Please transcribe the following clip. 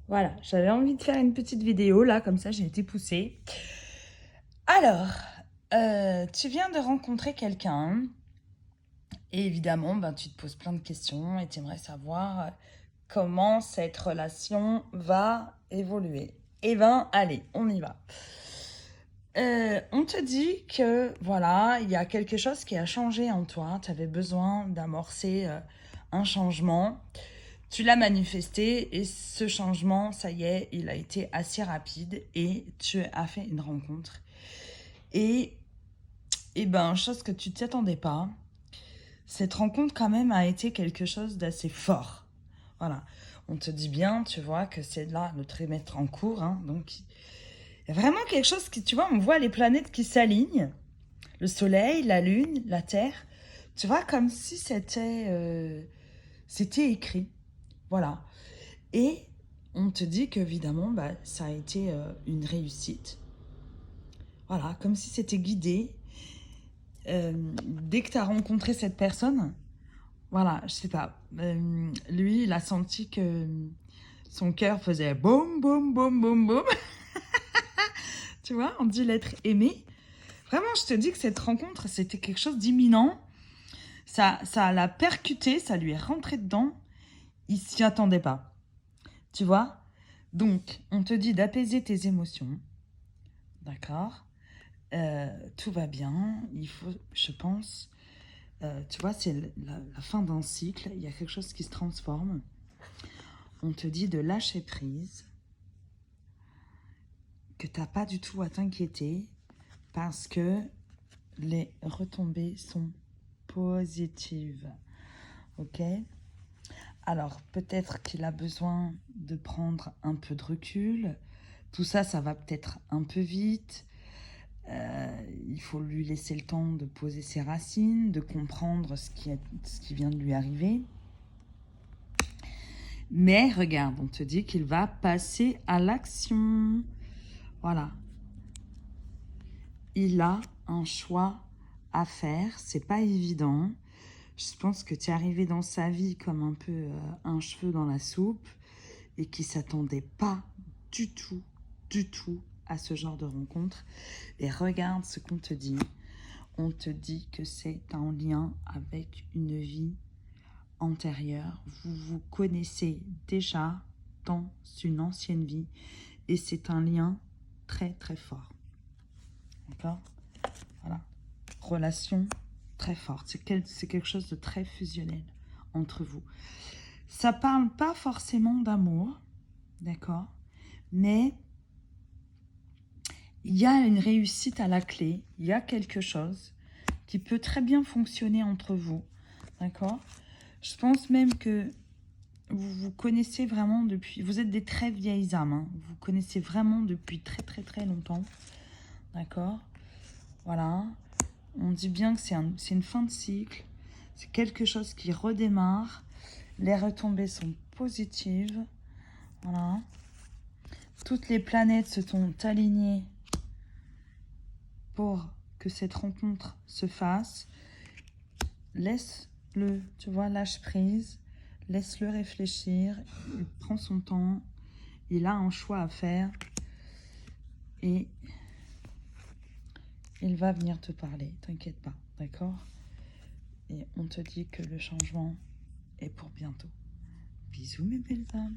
Voilà, j'avais envie de faire une petite vidéo, là, comme ça, j'ai été poussée. Alors, tu viens de rencontrer quelqu'un, et évidemment, ben, tu te poses plein de questions, et tu aimerais savoir comment cette relation va évoluer. Eh ben, allez, on y va. On te dit que, voilà, il y a quelque chose qui a changé en toi, tu avais besoin d'amorcer un changement. Tu l'as manifesté et ce changement, ça y est, il a été assez rapide et tu as fait une rencontre. Et, et ben, chose que tu ne t'y attendais pas, cette rencontre quand même a été quelque chose d'assez fort. Voilà. On te dit bien, tu vois, que c'est là le trimestre en cours. Hein, donc, il y a vraiment quelque chose qui, tu vois, on voit les planètes qui s'alignent. Le soleil, la lune, la terre. Tu vois, comme si c'était écrit. Voilà. Et on te dit qu'évidemment, bah, ça a été une réussite. Voilà, comme si c'était guidé. Dès que tu as rencontré cette personne, voilà, je sais pas, lui, il a senti que son cœur faisait boum, boum, boum, boum, boum. Tu vois, on dit l'être aimé. Vraiment, je te dis que cette rencontre, c'était quelque chose d'imminent. Ça l'a percuté, ça lui est rentré dedans. Il s'y attendait pas. Tu vois? Donc, on te dit d'apaiser tes émotions. D'accord? Tout va bien. Il faut, je pense, tu vois, c'est la fin d'un cycle. Il y a quelque chose qui se transforme. On te dit de lâcher prise, que tu n'as pas du tout à t'inquiéter parce que les retombées sont positives. Ok? Alors, peut-être qu'il a besoin de prendre un peu de recul. Tout ça, ça va peut-être un peu vite. Il faut lui laisser le temps de poser ses racines, de comprendre ce qui vient de lui arriver. Mais regarde, on te dit qu'il va passer à l'action. Voilà. Il a un choix à faire. C'est pas évident. Je pense que tu es arrivé dans sa vie comme un peu un cheveu dans la soupe et qui s'attendait pas du tout à ce genre de rencontre. Et regarde ce qu'on te dit. On te dit que c'est en lien avec une vie antérieure. Vous vous connaissez déjà dans une ancienne vie et c'est un lien très fort. D'accord? Voilà. Relation très forte. C'est quelque chose de très fusionnel entre vous. Ça parle pas forcément d'amour, d'accord? Mais il y a une réussite à la clé. Il y a quelque chose qui peut très bien fonctionner entre vous, d'accord? Je pense même que vous vous connaissez vraiment depuis... Vous êtes des très vieilles âmes, hein. Vous connaissez vraiment depuis très longtemps, d'accord? Voilà. On dit bien que c'est une fin de cycle. C'est quelque chose qui redémarre. Les retombées sont positives. Voilà. Toutes les planètes se sont alignées pour que cette rencontre se fasse. Laisse-le, tu vois, lâche prise. Laisse-le réfléchir. Il prend son temps. Il a un choix à faire. Et il va venir te parler. T'inquiète pas, d'accord? Et on te dit que le changement est pour bientôt. Bisous mes belles âmes.